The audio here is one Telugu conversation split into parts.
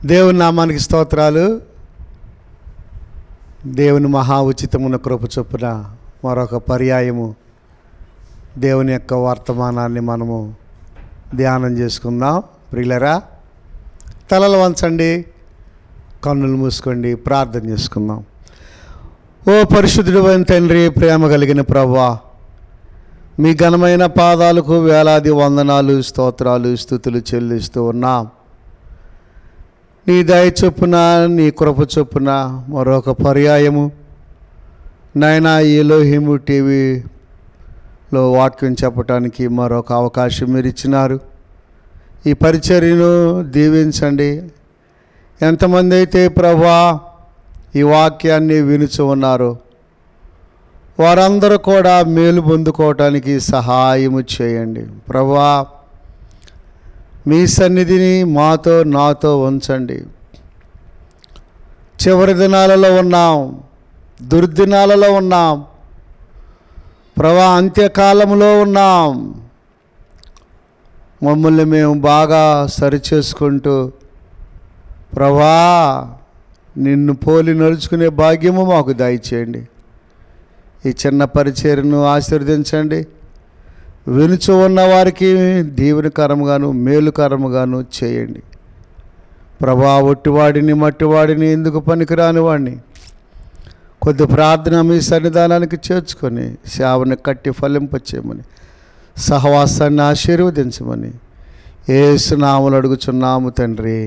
దేవుని నామానికి స్తోత్రాలు. దేవుని మహా ఉచితమున కృప చొప్పున మరొక పర్యాయము దేవుని యొక్క వర్తమానాన్ని మనము ధ్యానం చేసుకుందాం. ప్రియులరా, తలలు వంచండి, కన్నులు మూసుకోండి, ప్రార్థన చేసుకుందాం. ఓ పరిశుద్ధుడు అయిన తండ్రి, ప్రేమ కలిగిన ప్రభువా, మీ ఘనమైన పాదాలకు వేలాది వందనాలు, స్తోత్రాలు, స్తుతులు చెల్లిస్తూ ఉన్నాం. నీ దయ చొప్పున, నీ కృప చొప్పున మరొక పర్యాయము నాయనా ఎలోహిము టీవీలో వాక్యం చెప్పడానికి మరొక అవకాశం మీరు ఇచ్చినారు. ఈ పరిచర్యను దీవించండి. ఎంతమంది అయితే ప్రభువా ఈ వాక్యాన్ని వినుచు ఉన్నారో వారందరూ కూడా మేలు పొందుకోవటానికి సహాయము చేయండి. ప్రభువా, మీ సన్నిధిని మాతో నాతో ఉంచండి. చివరి దినాలలో ఉన్నాం, దుర్దినాలలో ఉన్నాం ప్రభువా, అంత్యకాలంలో ఉన్నాం. మమ్మల్ని మేము బాగా సరిచేసుకుంటూ ప్రభువా నిన్ను పోలి నడుచుకునే భాగ్యము మాకు దయచేయండి. ఈ చిన్న పరిచర్యను ఆశీర్వదించండి. వినుచు ఉన్న వారికి దీవెనకరముగాను మేలుకరముగాను చేయండి. ప్రభా, ఒట్టివాడిని మట్టివాడిని ఎందుకు పనికిరాని వాడిని కొద్ది ప్రార్థన మీ సన్నిధానానికి చేర్చుకొని సేవను కట్టి ఫలింపచేయమని, సహవాసాన్ని ఆశీర్వదించమని యేసు నామములో అడుగుచున్నాము తండ్రి,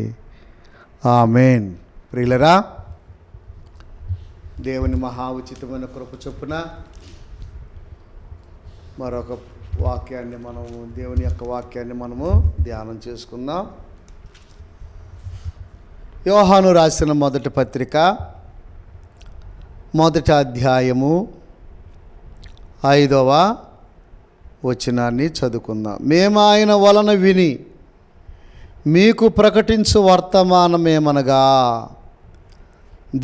ఆమేన్. ప్రియులరా, దేవుని మహా ఉచితమైన కృప చొప్పున మరొక వాక్యాన్ని మనము, దేవుని యొక్క వాక్యాన్ని మనము ధ్యానం చేసుకుందాం. యోహాను రాసిన మొదటి పత్రిక 1వ అధ్యాయము 5వ వచనాన్ని చదువుకుందాం. మేము ఆయన వలన విని మీకు ప్రకటించు వర్తమానమేమనగా,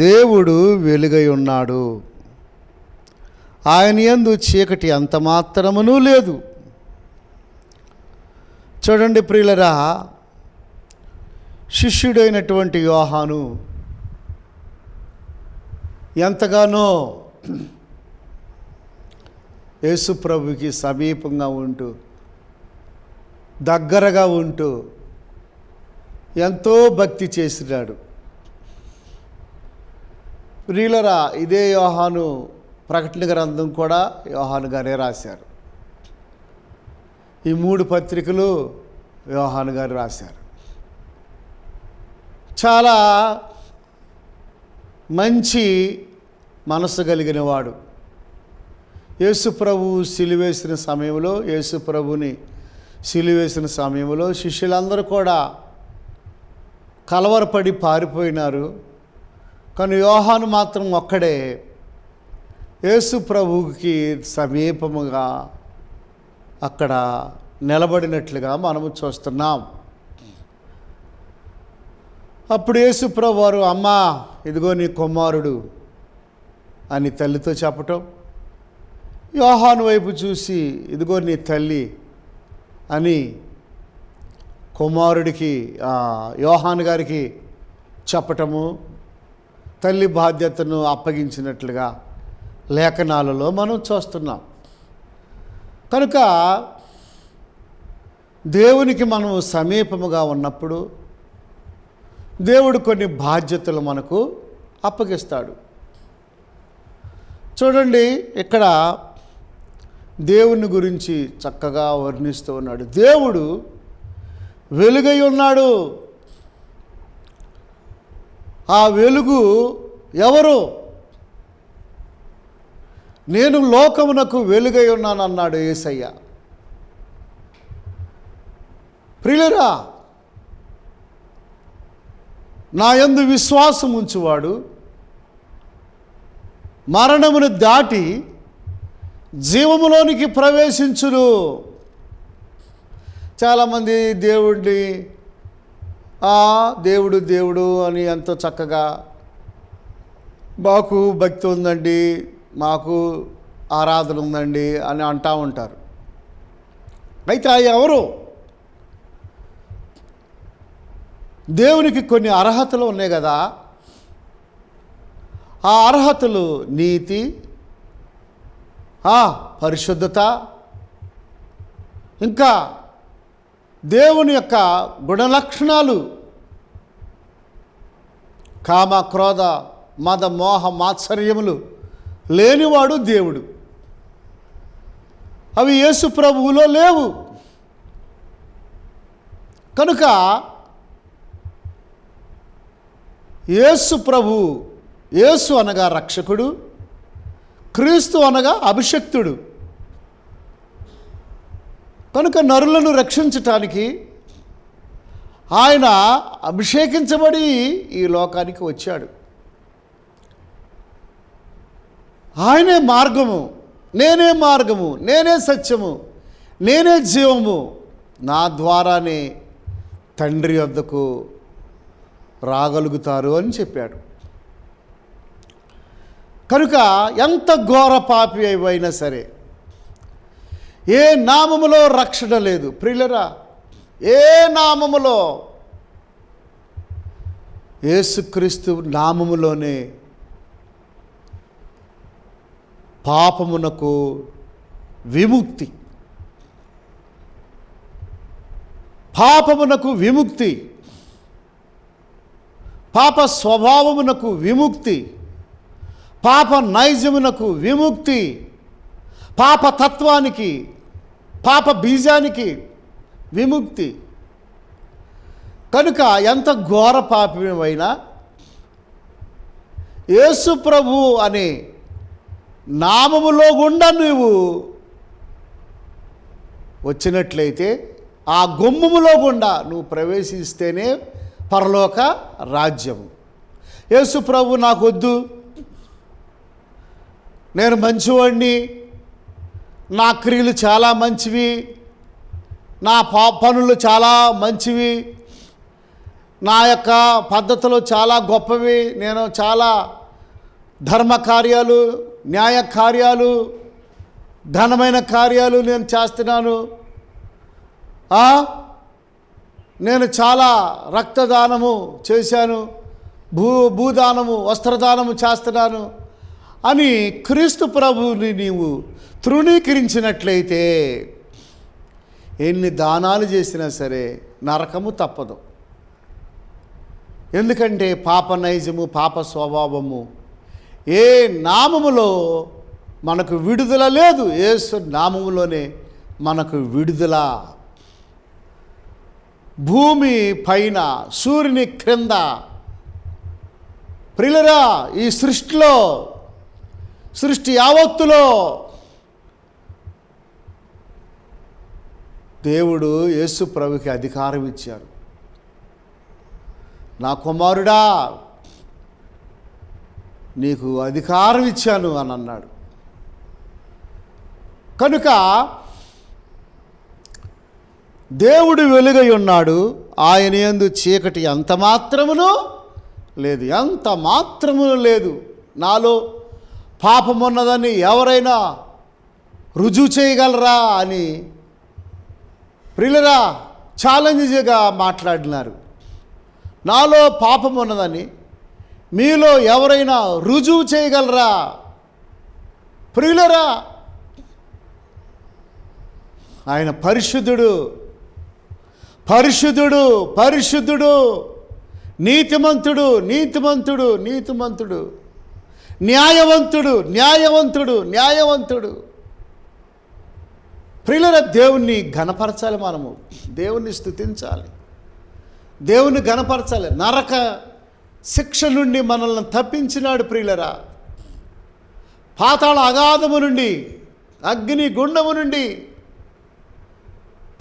దేవుడు వెలుగై ఉన్నాడు, ఆయన యందు చీకటి అంత మాత్రమునూ లేదు. చూడండి ప్రియులరా, శిష్యుడైనటువంటి యోహాను ఎంతగానో యేసు ప్రభుకి సమీపంగా ఉంటూ, దగ్గరగా ఉంటూ ఎంతో భక్తి చేసినాడు. ప్రియులరా, ఇదే యోహాను ప్రకటన గ్రంథం కూడా యోహాను గారే రాశారు. ఈ 3 పత్రికలు యోహాను గారు రాశారు. చాలా మంచి మనసు కలిగిన వాడు. యేసు ప్రభు సిలువేసిన సమయంలో, యేసు ప్రభుని సిలువేసిన సమయంలో శిష్యులందరూ కూడా కలవరపడి పారిపోయినారు. కానీ యోహాను మాత్రం ఒక్కడే యేసు ప్రభువుకి సమీపముగా అక్కడ నిలబడినట్లుగా మనము చూస్తున్నాం. అప్పుడు యేసు ప్రభు వారు, అమ్మా ఇదిగో నీ కుమారుడు అని తల్లితో చెప్పటం, యోహాను వైపు చూసి ఇదిగో నీ తల్లి అని కుమారుడికి, యోహాను గారికి చెప్పటము, తల్లి బాధ్యతను అప్పగించినట్లుగా లేఖనాలలో మనం చూస్తున్నాం. కనుక దేవునికి మనం సమీపముగా ఉన్నప్పుడు దేవుడు కొన్ని బాధ్యతలు మనకు అప్పగిస్తాడు. చూడండి, ఇక్కడ దేవుని గురించి చక్కగా వర్ణిస్తూ ఉన్నాడు. దేవుడు వెలుగై ఉన్నాడు. ఆ వెలుగు ఎవరు? నేను లోకమునకు వెలుగై ఉన్నానన్నాడు యేసయ్య. ప్రియులరా, నా యందు విశ్వాసం ఉంచువాడు మరణమును దాటి జీవములోనికి ప్రవేశించును. చాలామంది దేవుడిని దేవుడు దేవుడు అని ఎంతో చక్కగా, మాకు భక్తి ఉందండి, మాకు ఆరాధన ఉందండి అని అంటూ ఉంటారు. అయితే ఎవరు? దేవునికి కొన్ని అర్హతలు ఉన్నాయి కదా, ఆ అర్హతలు నీతి, పరిశుద్ధత, ఇంకా దేవుని యొక్క గుణలక్షణాలు, కామ క్రోధ మద మోహ మాత్సర్యములు లేనివాడు దేవుడు. అవి యేసు ప్రభువులో లేవు. కనుక యేసు ప్రభువు, యేసు అనగా రక్షకుడు, క్రీస్తు అనగా అభిషక్తుడు. కనుక నరులను రక్షించటానికి ఆయన అభిషేకించబడి ఈ లోకానికి వచ్చాడు. ఆయనే మార్గము, నేనే మార్గము, నేనే సత్యము, నేనే జీవము, నా ద్వారానే తండ్రి వద్దకు రాగలుగుతారు అని చెప్పాడు. కనుక ఎంత ఘోర పాపి అయినా సరే, ఏ నామములో రక్షణ లేదు ప్రియులరా, ఏ నామములో, యేసుక్రీస్తు నామములోనే పాపమునకు విముక్తి, పాపమునకు విముక్తి, పాప స్వభావమునకు విముక్తి, పాప నైజమునకు విముక్తి, పాప తత్వానికి, పాప బీజానికి విముక్తి. కనుక ఎంత ఘోర పాపమైనా యేసు ప్రభు అనే నామములో గుండా నువ్వు వచ్చినట్లయితే, ఆ గుమ్మములో గుండా నువ్వు ప్రవేశిస్తేనే పరలోక రాజ్యము. యేసు ప్రభు నాకొద్దు, నేను మంచివాడిని, నా క్రియలు చాలా మంచివి, నా పనులు చాలా మంచివి, నా యొక్క పద్ధతులు చాలా గొప్పవి, నేను చాలా ధర్మ కార్యాలు, న్యాయ కార్యాలు, ఘనమైన కార్యాలు నేను చేస్తున్నాను, నేను చాలా రక్తదానము చేశాను, భూదానము, వస్త్రదానము చేస్తున్నాను అని క్రీస్తు ప్రభువుని నీవు తృణీకరించినట్లయితే ఎన్ని దానాలు చేసినా సరే నరకము తప్పదు. ఎందుకంటే పాప నైజము, పాప స్వభావము ఏ నామములో మనకు విడుదల లేదు, యేసు నామములోనే మనకు విడుదల. భూమి పైన, సూర్యుని క్రింద, ప్రియులరా, ఈ సృష్టిలో, సృష్టి యావత్తులో దేవుడు యేసు ప్రభుకి అధికారం ఇచ్చాడు. నా కుమారుడా, నీకు అధికారం ఇచ్చాను అని అన్నాడు. కనుక దేవుడు వెలుగై ఉన్నాడు, ఆయన యందు చీకటి ఎంత మాత్రమును లేదు, ఎంత మాత్రమును లేదు. నాలో పాపమున్నదని ఎవరైనా రుజువు చేయగలరా అని ప్రియులరా ఛాలెంజ్గా మాట్లాడినారు. నాలో పాపం ఉన్నదని మీలో ఎవరైనా రుజువు చేయగలరా? ప్రియులరా, ఆయన పరిశుద్ధుడు, పరిశుద్ధుడు, పరిశుద్ధుడు, నీతిమంతుడు, నీతిమంతుడు, నీతిమంతుడు, న్యాయవంతుడు, న్యాయవంతుడు, న్యాయవంతుడు. ప్రియులరా, దేవుణ్ణి ఘనపరచాలి, మనము దేవుణ్ణి స్తుతించాలి, దేవుని ఘనపరచాలి. నరక శిక్ష నుండి మనల్ని తప్పించినాడు ప్రియులరా. పాతాళ అగాధము నుండి, అగ్ని గుండము నుండి,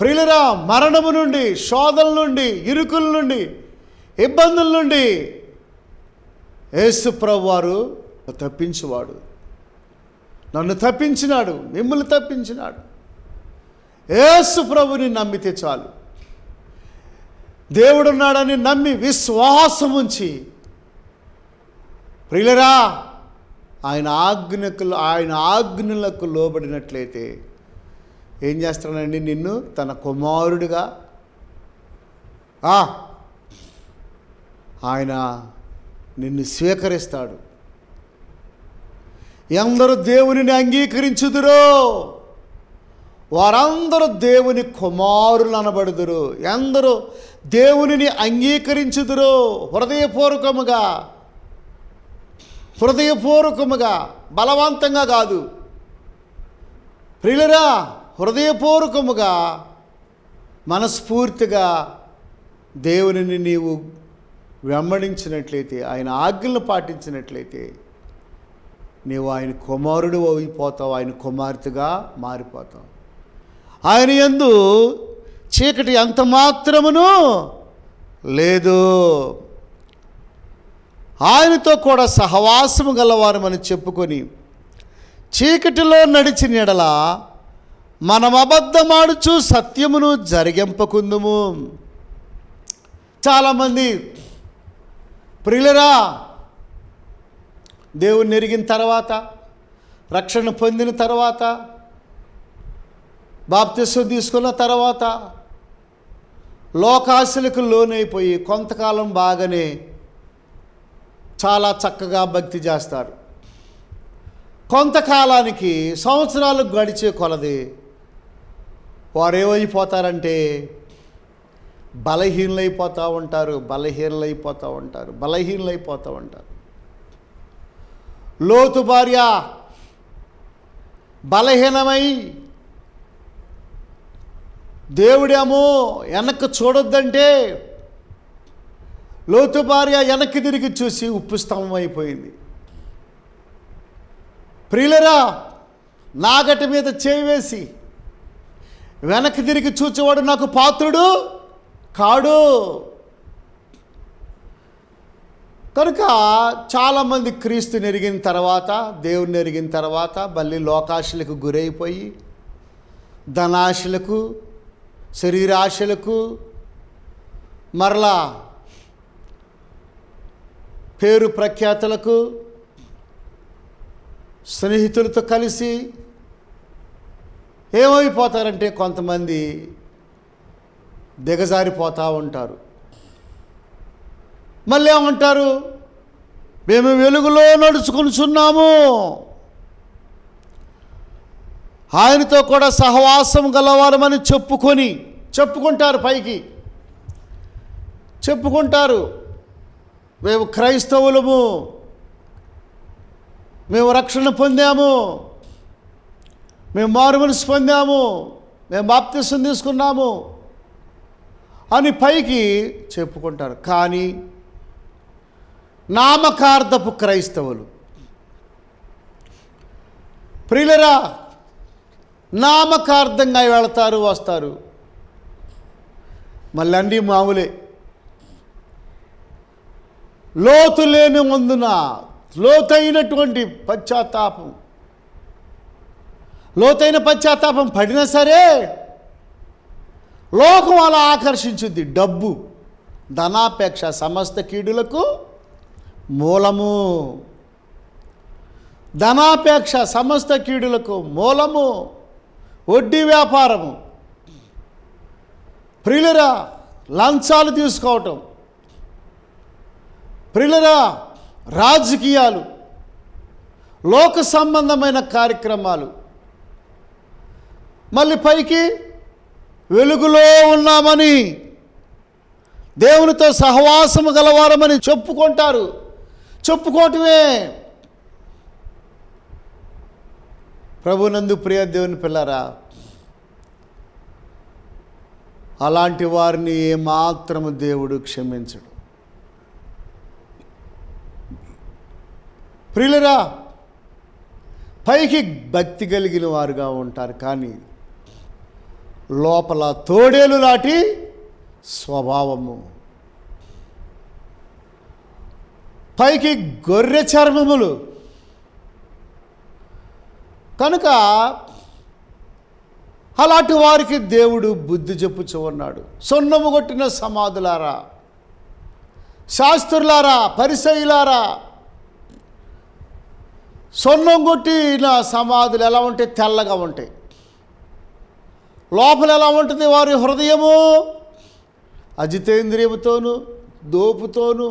ప్రియులరా మరణము నుండి, శోధల నుండి, ఇరుకుల నుండి, ఇబ్బందుల నుండి యేసు ప్రభువారు తప్పించువాడు. నన్ను తప్పించినాడు, మిమ్మల్ని తప్పించినాడు. యేసు ప్రభుని నమ్మితే చాలు. దేవుడున్నాడని నమ్మి విశ్వాసం ఉంచి ప్రియులరా ఆయన ఆజ్ఞలకు లోబడినట్లయితే ఏం చేస్తానండి? నిన్ను తన కుమారుడిగా ఆయన నిన్ను స్వీకరిస్తాడు. ఎందరు దేవునిని అంగీకరించుదురో వారందరూ దేవుని కుమారులు అనబడుదురు. ఎందరూ దేవునిని అంగీకరించుదురో హృదయపూర్వకముగా బలవంతంగా కాదు ప్రియులరా, హృదయపూర్వకముగా మనస్ఫూర్తిగా దేవునిని నీవు వెంబడించినట్లయితే, ఆయన ఆజ్ఞలను పాటించినట్లయితే నీవు ఆయన కుమారుడు అయిపోతావు, ఆయన కుమార్తెగా మారిపోతావు. ఆయన యందు చీకటి అంత మాత్రమును లేదు. ఆయనతో కూడా సహవాసము గలవారమని చెప్పుకొని చీకటిలో నడిచిన ఎడల మనం అబద్ధమాడుచు సత్యమును జరిగింపకుందుము. చాలామంది ప్రియులరా, దేవుణ్ణి ఎరిగిన తర్వాత, రక్షణ పొందిన తర్వాత, బాప్తిసం తీసుకున్న తర్వాత లోకాశలకు లోనైపోయి కొంతకాలం బాగానే చాలా చక్కగా భక్తి చేస్తారు. కొంతకాలానికి సంవత్సరాలు గడిచే కొలది వారు ఏమైపోతారంటే బలహీనలైపోతూ ఉంటారు. లోతు భార్య బలహీనమై దేవుడేమో వెనక్కి చూడొద్దంటే లోతు భార్య వెనక్కి తిరిగి చూసి ఉప్పు స్తంభం అయిపోయింది. ప్రియులరా, నాగటి మీద చేయి వేసి వెనక్కి తిరిగి చూచేవాడు నాకు పాత్రుడు కాడు. కనుక చాలామంది క్రీస్తుని ఎరిగిన తర్వాత, దేవుణ్ణి ఎరిగిన తర్వాత మళ్ళీ లోకాశలకు గురైపోయి ధనాశలకు, శరీరాశలకు, మరలా పేరు ప్రఖ్యాతులకు, స్నేహితులతో కలిసి ఏమైపోతారంటే కొంతమంది దిగజారిపోతూ ఉంటారు. మళ్ళీ ఏమంటారు, మేము వెలుగులో నడుచుకొనుచున్నాము, ఆయనతో కూడా సహవాసం గలవారమని చెప్పుకుంటారు. పైకి చెప్పుకుంటారు, మేము క్రైస్తవులము, మేము రక్షణ పొందాము, మేము మారుమనసు పొందాము, మేము బాప్తిసం తీసుకున్నాము అని పైకి చెప్పుకుంటారు. కానీ నామకార్థపు క్రైస్తవులు, ప్రియులరా, నామకార్థంగా వెళతారు, వస్తారు, మళ్ళీ అన్నీ మామూలే. లోతు లేని ముందున లోతైన పశ్చాత్తాపం పడినా సరే లోకం అలా ఆకర్షించుద్ది. డబ్బు, ధనాపేక్ష సమస్త కీడులకు మూలము. ధనాపేక్ష సమస్త కీడులకు మూలము. వడ్డీ వ్యాపారము, ప్రియులరా, లంచాలు తీసుకోవటం, ప్రియులరా, రాజకీయాలు, లోక సంబంధమైన కార్యక్రమాలు, మళ్ళీ పైకి వెలుగులో ఉన్నామని, దేవునితో సహవాసము గలవారమని చెప్పుకోవటమే. ప్రభునందు ప్రియ దేవుని పిల్లరా, అలాంటి వారిని ఏమాత్రము దేవుడు క్షమించడు. ప్రియులరా, పైకి భక్తి కలిగిన వారుగా ఉంటారు, కానీ లోపల తోడేలు లాంటి స్వభావము, పైకి గొర్రె చర్మములు. కనుక అలాంటి వారికి దేవుడు బుద్ధి చెప్పుచూ ఉన్నాడు. సొన్నము కొట్టిన సమాధులారా, శాస్త్రులారా, పరిసయ్యులారా, సొన్నం కొట్టిన సమాధులు ఎలా ఉంటాయి? తెల్లగా ఉంటాయి. లోపల ఎలా ఉంటుంది? వారి హృదయము అజితేంద్రియముతోను దోపుతోనూ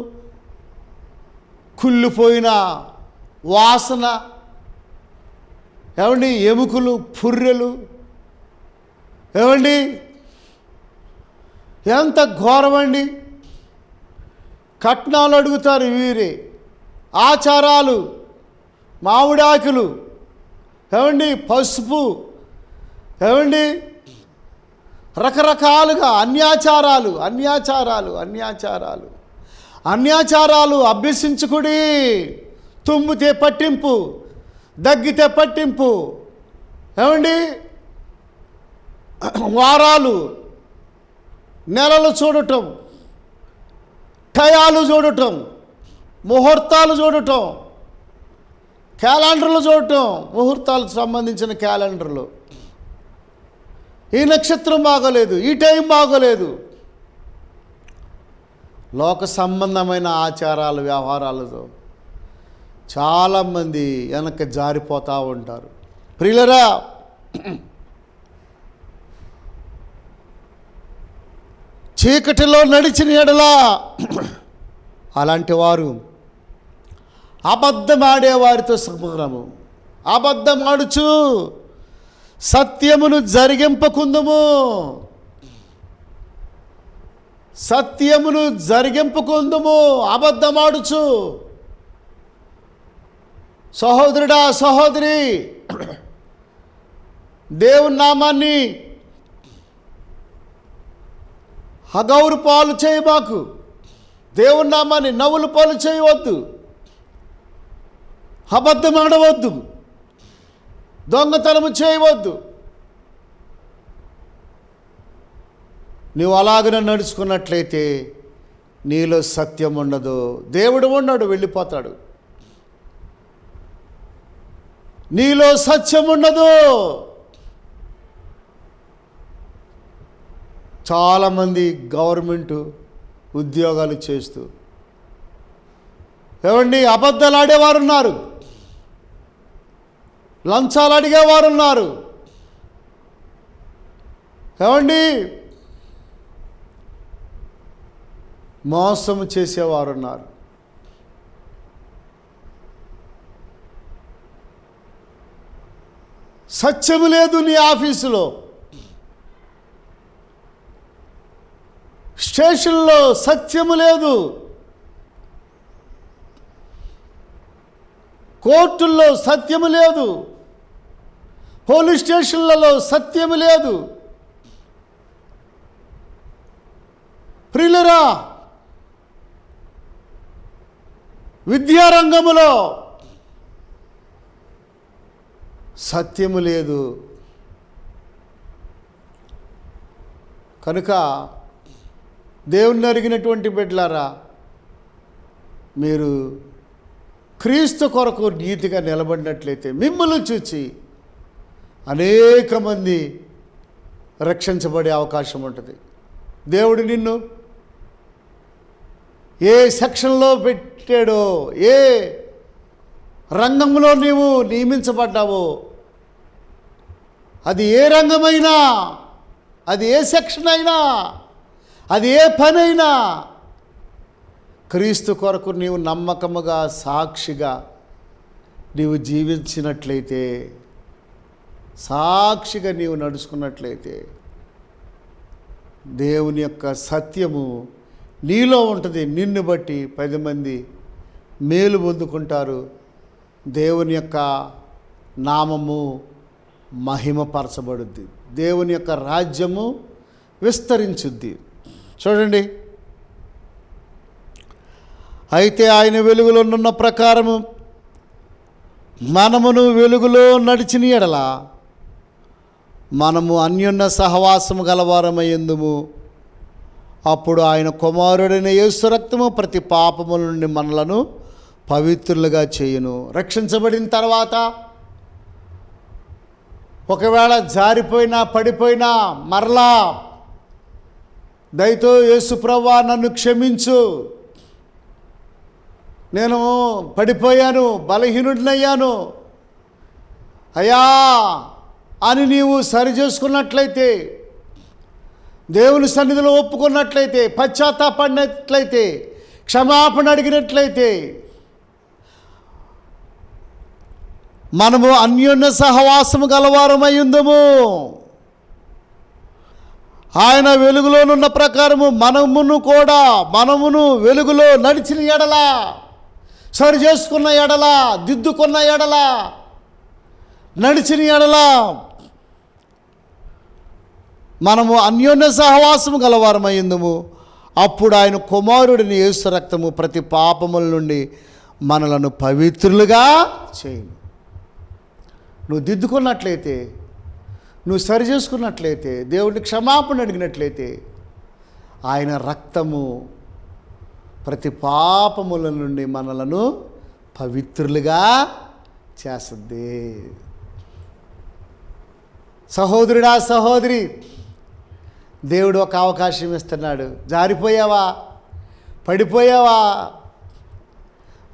కుళ్ళిపోయిన వాసన, ఏమండి ఎముకలు, పుర్రెలు, ఏమండి ఎంత ఘోరమండి. కట్నాలు అడుగుతారు వీరే, ఆచారాలు, మామిడాకులు, ఏమండి పసుపు, ఏమండి రకరకాలుగా అన్యాచారాలు అన్యాచారాలు అన్యాచారాలు అన్యాచారాలు అభ్యసించుకుడి. తుమ్మితే పట్టింపు, దగ్గితే పట్టింపు, ఏమండి వారాలు నెలలు చూడటం, టయాలు చూడటం, ముహూర్తాలు చూడటం, క్యాలెండర్లు చూడటం, ముహూర్తాలకు సంబంధించిన క్యాలెండర్లు. ఈ నక్షత్రం బాగోలేదు, ఈ టైం బాగోలేదు. లోక సంబంధమైన ఆచారాలు, వ్యవహారాలతో చాలామంది వెనక్కి జారిపోతూ ఉంటారు. ప్రియులరా, చీకటిలో నడిచిన ఎడలా అలాంటి వారు అబద్ధమాడే వారితో సమగ్రము. అబద్ధమాడుచు సత్యమును జరిగింపకుందుము, సత్యమును జరిగింపకుందుము. అబద్ధమాడుచు సహోదరుడా, సహోదరి, దేవుని నామాన్ని అగౌరు పాలు చేయబాకు. దేవుని నామాన్ని నవ్వులు పాలు చేయవద్దు, అబద్ధం ఆడవద్దు, దొంగతనము చేయవద్దు. నువ్వు అలాగనే నడుచుకున్నట్లయితే నీలో సత్యం ఉండదు. దేవుడు ఉన్నాడు, వెళ్ళిపోతాడు. నీలో సత్యం ఉండదు. చాలామంది గవర్నమెంటు ఉద్యోగాలు చేస్తూ, ఏమండి అబద్ధాలు ఆడేవారు ఉన్నారు, లంచాలు అడిగేవారు ఉన్నారు, ఏమండి మోసం చేసేవారు ఉన్నారు. సత్యము లేదు నీ ఆఫీసులో, స్టేషన్లో సత్యము లేదు, కోర్టుల్లో సత్యము లేదు, పోలీస్ స్టేషన్లలో సత్యము లేదు. ప్రియులరా, విద్యారంగములో సత్యము లేదు. కనుక దేవుణ్ణి అరిగినటువంటి బిడ్డలారా, మీరు క్రీస్తు కొరకు నీతిగా నిలబడినట్లయితే మిమ్మల్ని చూచి అనేక మంది రక్షించబడే అవకాశం ఉంటుంది. దేవుడు నిన్ను ఏ సెక్షన్లో పెట్టాడో, ఏ రంగంలో నీవు నియమించబడ్డావో, అది ఏ రంగమైనా, అది ఏ సెక్షన్ అయినా, అది ఏ పని అయినా, క్రీస్తు కొరకు నీవు నమ్మకముగా సాక్షిగా నీవు జీవించినట్లయితే, సాక్షిగా నీవు నడుచుకున్నట్లయితే దేవుని యొక్క సత్యము నీలో ఉంటుంది. నిన్ను బట్టి 10 మంది మేలు పొందుకుంటారు. దేవుని యొక్క నామము మహిమపరచబడుద్ది, దేవుని యొక్క రాజ్యము విస్తరించుద్ది. చూడండి, అయితే ఆయన వెలుగులో ఉన్న ప్రకారము మనమును వెలుగులో నడిచిన ఎడల మనము అన్యోన్య సహవాసము గలవారమయ్యందుము. అప్పుడు ఆయన కుమారుడైన యేసు రక్తము ప్రతి పాపముల నుండి మనలను పవిత్రులుగా చేయును. రక్షించబడిన తర్వాత ఒకవేళ జారిపోయినా, పడిపోయినా, మరలా దయతో యేసు ప్రభువా నన్ను క్షమించు, నేను పడిపోయాను, బలహీనుడినయ్యాను అయ్యా అని నీవు సరి చేసుకున్నట్లయితే, దేవుని సన్నిధిలో ఒప్పుకున్నట్లయితే, పశ్చాత్తాపడినట్లయితే, క్షమాపణ అడిగినట్లయితే మనము అన్యోన్య సహవాసము గలవారమయ్యుందుము. ఆయన వెలుగులోనున్న ప్రకారము మనమును వెలుగులో నడిచిన ఎడల, సరి చేసుకున్న ఎడల, దిద్దుకున్న ఎడల, నడిచిన ఎడల మనము అన్యోన్య సహవాసము గలవారమయ్యుందుము. అప్పుడు ఆయన కుమారుడిని యేసు రక్తము ప్రతి పాపముల నుండి మనలను పవిత్రులుగా చేయును. నువ్వు దిద్దుకున్నట్లయితే, నువ్వు సరి చేసుకున్నట్లయితే, దేవుడిని క్షమాపణ అడిగినట్లయితే ఆయన రక్తము ప్రతి పాపముల నుండి మనలను పవిత్రులుగా చేస్తుంది. సహోదరుడా, సహోదరి, దేవుడు ఒక అవకాశం ఇస్తున్నాడు. జారిపోయావా? పడిపోయావా?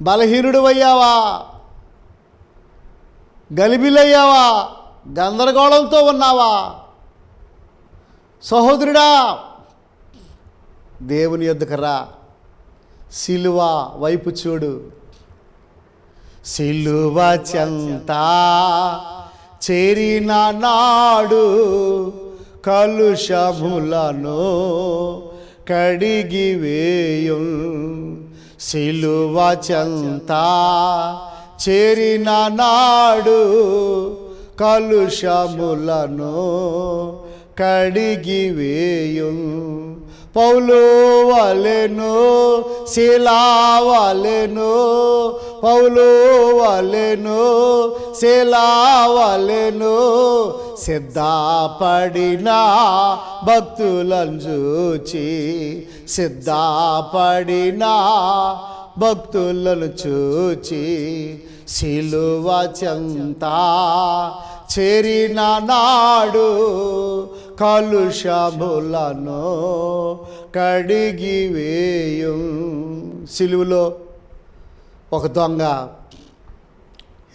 బలహీనుడు అయ్యావా? గలిబిలయ్యావా? గందరగోళంతో ఉన్నావా? సహోదరుడా, దేవుని యొద్దకు రా. సిలువ వైపు చూడు. సిలువ చెంత చేరిన నాడు కలుషములను కడిగివేయుం. సిలువ చెంత చేరిన నాడు కలుషములను కడిగివేయుం. పౌలు వలెను, శీలా వలెను, పౌలు వలెను, శీలా వలెను సిద్ధపడిన భక్తులను చూచి, సిద్ధపడిన భక్తులను చూచి సిలువ చెంత చేరిన నాడు కలుషములను కడిగివేయుం. సిలువలో ఒక దొంగ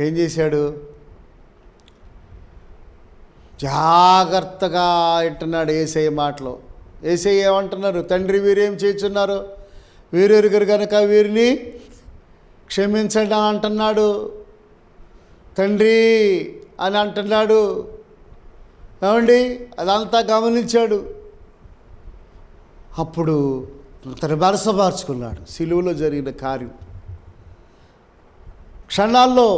ఏం చేశాడు? జాగ్రత్తగా వింటున్నాడు యేసయ్య మాటలు. యేసయ్య ఏమంటున్నారు? తండ్రి, వీరేం చేస్తున్నారు? వీరెరుగురు కనుక వీరిని క్షమించండి అని అంటున్నాడు. తండ్రి అని అంటున్నాడు. ఏమండి, అదంతా గమనించాడు. అప్పుడు తన మనసు మార్చుకున్నాడు. సిలువలో జరిగిన కార్యం క్షణాల్లో,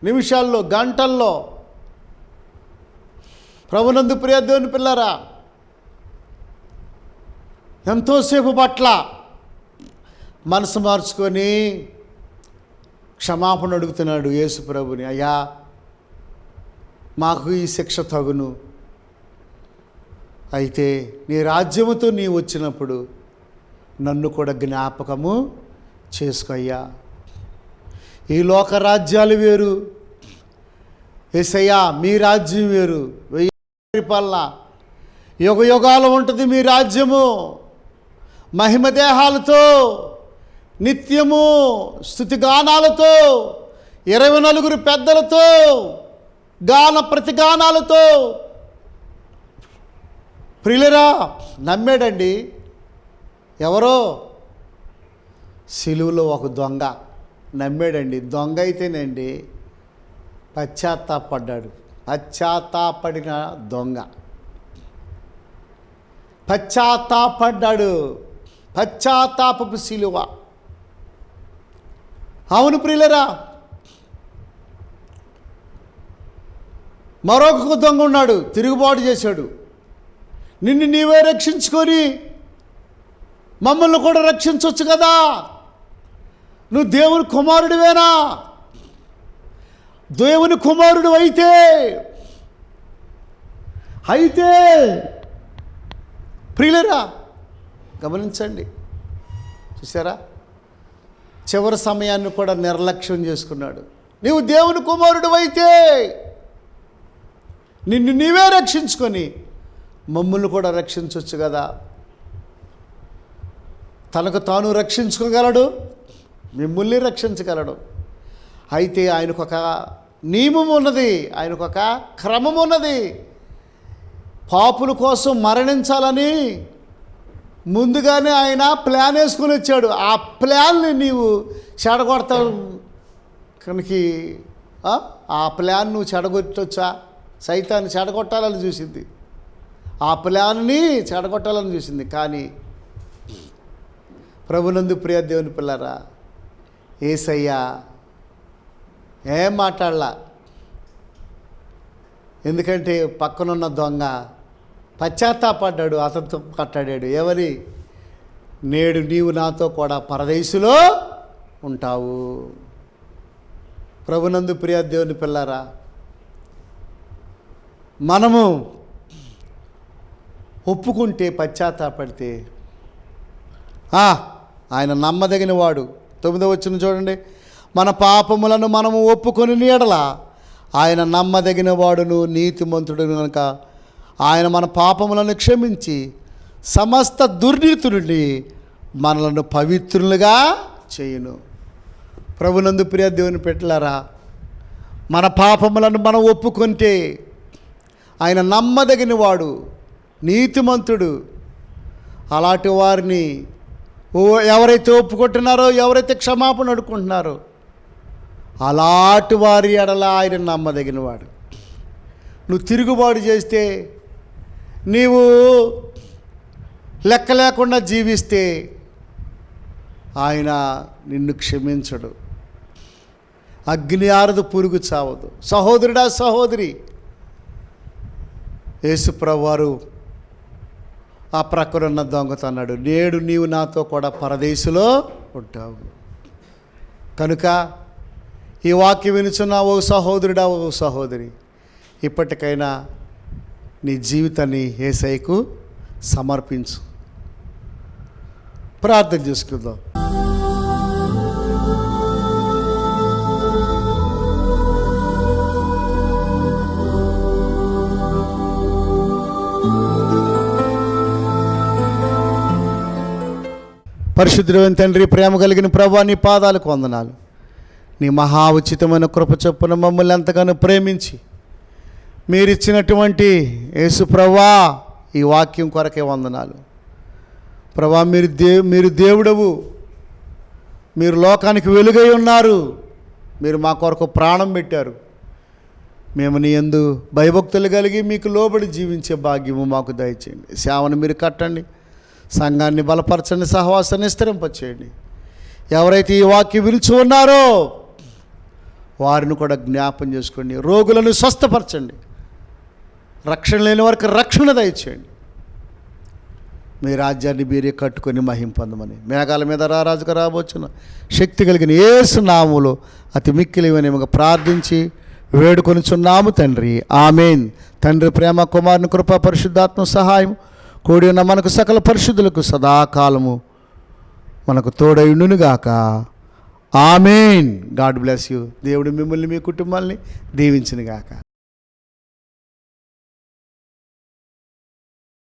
నిమిషాల్లో, గంటల్లో. ప్రభునందు ప్రియ దేవుని పిల్లరా, ఎంతోసేపు పట్ల మనసు మార్చుకొని క్షమాపణ అడుగుతున్నాడు యేసు ప్రభుని. అయ్యా, మాకు ఈ శిక్ష తగును. అయితే నీ రాజ్యముతో నీ వచ్చినప్పుడు నన్ను కూడా జ్ఞాపకము చేసుకోయ్యా. ఈ లోక రాజ్యాలు వేరు, యేసయ్యా మీ రాజ్యం వేరు. 1000 పరిపాలన, యుగ యుగాలు ఉంటుంది మీ రాజ్యము. మహిమదేహాలతో, నిత్యము స్తుతిగానాలతో, 24 పెద్దలతో, గాన ప్రతిగానాలతో. ప్రియులరా, నమ్మాడండి. ఎవరో? సిలువలో ఒక దొంగ నమ్మాడండి. దొంగ అయితేనండి పశ్చాత్తాపడ్డాడు. పశ్చాత్తాపడిన దొంగ పశ్చాత్తాపడ్డాడు. పశ్చాత్తాపపు సిలువ. అవును ప్రియులరా, మరొక దొంగ ఉన్నాడు, తిరుగుబాటు చేశాడు. నిన్ను నీవే రక్షించుకొని మమ్మల్ని కూడా రక్షించవచ్చు కదా, నువ్వు దేవుని కుమారుడివేనా? దేవుని కుమారుడు అయితే ప్రియులరా గమనించండి, చూసారా, చివరి సమయాన్ని కూడా నిర్లక్ష్యం చేసుకున్నాడు. నీవు దేవుని కుమారుడు అయితే నిన్ను నీవే రక్షించుకొని మమ్మల్ని కూడా రక్షించవచ్చు కదా. తనకు తాను రక్షించుకోగలడు, మిమ్మల్ని రక్షించగలడు. అయితే ఆయనకు ఒక నియమం ఉన్నది, ఆయనకు ఒక క్రమం ఉన్నది. పాపుల కోసం మరణించాలని ముందుగానే ఆయన ప్లాన్ వేసుకుని వచ్చాడు. ఆ ప్లాన్ని నీవు చెడగొడతావు కనుక ఆ ప్లాన్ నువ్వు చెడగొట్టొచ్చా? సైతాన్ని చెడగొట్టాలని చూసింది, ఆ ప్లాన్ని చెడగొట్టాలని చూసింది. కానీ ప్రభునందు ప్రియ దేవుని పిల్లరా, యేసయ్య ఏం మాట్లాడలా. ఎందుకంటే పక్కనున్న దొంగ పశ్చాత్తాపడ్డాడు, అతనితో మాట్లాడాడు. ఎవరి? నేడు నీవు నాతో కూడా పరదేశులో ఉంటావు. ప్రభునందు ప్రియ దేవుని పిల్లరా, మనము ఒప్పుకుంటే పశ్చాత్తాపడితే ఆయన నమ్మదగిన వాడు. 9వ వచనం చూడండి. మన పాపములను మనము ఒప్పుకొని నీడల ఆయన నమ్మదగిన వాడును నీతిమంతుడు కనుక ఆయన మన పాపములను క్షమించి సమస్త దుర్నీతి నుండి మనలను పవిత్రులుగా చేయును. ప్రభునందు ప్రియ దేవుని పెట్టలారా, మన పాపములను మనం ఒప్పుకుంటే ఆయన నమ్మదగిన వాడు, నీతిమంతుడు. అలాంటి వారిని ఎవరైతే ఒప్పుకుంటున్నారో, ఎవరైతే క్షమాపణ అడుక్కుంటున్నారో అలాంటి వారి ఎడల ఆయన నమ్మదగిన వాడు. నువ్వు తిరుగుబాటు చేస్తే, నీవు లెక్క లేకుండా జీవిస్తే ఆయన నిన్ను క్షమించడు. అగ్ని ఆరదు, పురుగు చావదు. సహోదరుడా, సహోదరి, యేసుప్రభువారు ఆ ప్రక్కనున్న దొంగతో అన్నాడు, నేడు నీవు నాతో కూడా పరదేశులో ఉంటావు. కనుక ఈ వాక్యం వినుచున్న ఓ సహోదరుడా, ఓ సహోదరి, ఇప్పటికైనా నీ జీవితాన్ని యేసయ్యకు సమర్పించు. ప్రార్థన చేసుకుందాం. పరిశుద్ధుడైన తండ్రి, ప్రేమ కలిగిన ప్రభువా, నీ పాదాలకు వందనాలు. నీ మహా ఉచితమైన కృప చొప్పున మమ్మల్ని ఎంతగానో ప్రేమించి మీరిచ్చినటువంటి యేసు ప్రభువా, ఈ వాక్యం కొరకే వందనాలు. ప్రభువా, మీరు దేవుడవు, మీరు లోకానికి వెలుగై ఉన్నారు, మీరు మా కొరకు ప్రాణం పెట్టారు. మేము నీ యందు భయభక్తులు కలిగి మీకు లోబడి జీవించే భాగ్యము మాకు దయచేయండి. సేవను మీరు కట్టండి, సంఘాన్ని బలపరచండి, సహవాసాన్ని విస్తరింపచేయండి. ఎవరైతే ఈ వాక్యం వినిచి ఉన్నారో వారిని కూడా జ్ఞాపం చేసుకోండి. రోగులను స్వస్థపరచండి, రక్షణ లేని వారికి రక్షణ దయచేయండి. మీ రాజ్యాన్ని మీరే కట్టుకొని మహిమ పొందమని మేఘాల మీద రారాజుగా రాబోచున్న శక్తి కలిగిన యేసు నామములో అతి మిక్కిలివనేమగా ప్రార్థించి వేడుకొనుచున్నాము తండ్రి, ఆమేన్. తండ్రి ప్రేమ, కుమారుని కృప, పరిశుద్ధాత్మ సహాయం కూడి ఉన్న మనకు సకల పరిశుద్ధులకు సదాకాలము మనకు తోడైండునుగాక. ఆమేన్. God bless you. దేవుడు మిమ్మల్ని, మీ కుటుంబాల్ని దీవించునుగాక.